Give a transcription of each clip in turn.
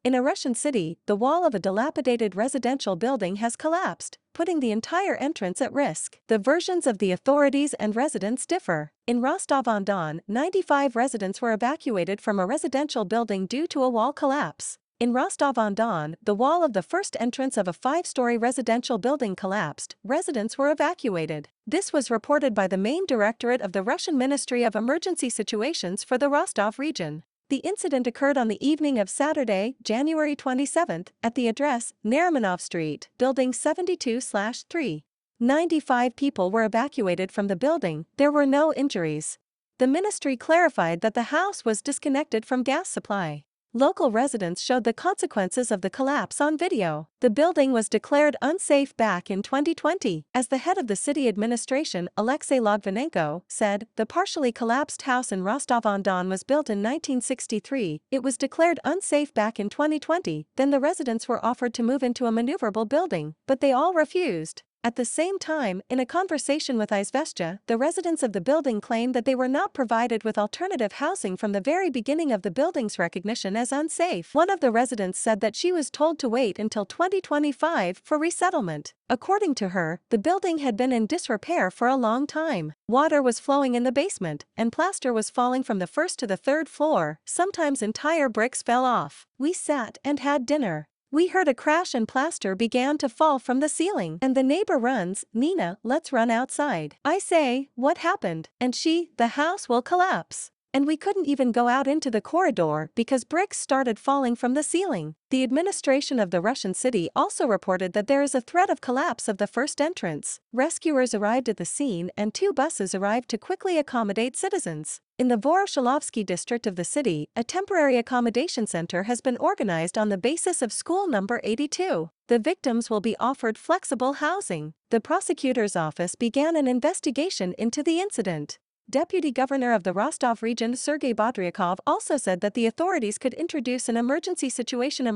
In a Russian city, the wall of a dilapidated residential building has collapsed, putting the entire entrance at risk. The versions of the authorities and residents differ. In Rostov-on-Don, 95 residents were evacuated from a residential building due to a wall collapse. In Rostov-on-Don, the wall of the first entrance of a 5-story residential building collapsed. Residents were evacuated. This was reported by the Main Directorate of the Russian Ministry of Emergency Situations for the Rostov region. The incident occurred on the evening of Saturday, January 27, at the address Narimanov Street, Building 72/3. 95 people were evacuated from the building. There were no injuries. The ministry clarified that the house was disconnected from gas supply. Local residents showed the consequences of the collapse on video. The building was declared unsafe back in 2020. As the head of the city administration, Alexei Logvinenko, said, the partially collapsed house in Rostov-on-Don was built in 1963. It was declared unsafe back in 2020. Then the residents were offered to move into a maneuverable building, but they all refused. At the same time, in a conversation with Izvestia, the residents of the building claimed that they were not provided with alternative housing from the very beginning of the building's recognition as unsafe. One of the residents said that she was told to wait until 2025 for resettlement. According to her, the building had been in disrepair for a long time. Water was flowing in the basement, and plaster was falling from the first to the third floor. Sometimes entire bricks fell off. We sat and had dinner. We heard a crash and plaster began to fall from the ceiling. And the neighbor runs, Nina, let's run outside. I say, what happened? And she, the house will collapse. And we couldn't even go out into the corridor because bricks started falling from the ceiling. The administration of the Russian city also reported that there is a threat of collapse of the first entrance. Rescuers arrived at the scene and 2 buses arrived to quickly accommodate citizens. In the Voroshilovsky district of the city, a temporary accommodation center has been organized on the basis of school number 82. The victims will be offered flexible housing. The prosecutor's office began an investigation into the incident. Deputy Governor of the Rostov Region Sergei Bodryakov also said that the authorities could introduce an emergency situation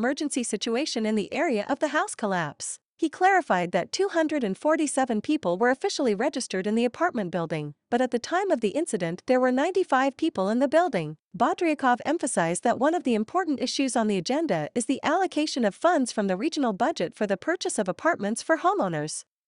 in the area of the house collapse. He clarified that 247 people were officially registered in the apartment building, but at the time of the incident there were 95 people in the building. Bodryakov emphasized that one of the important issues on the agenda is the allocation of funds from the regional budget for the purchase of apartments for homeowners.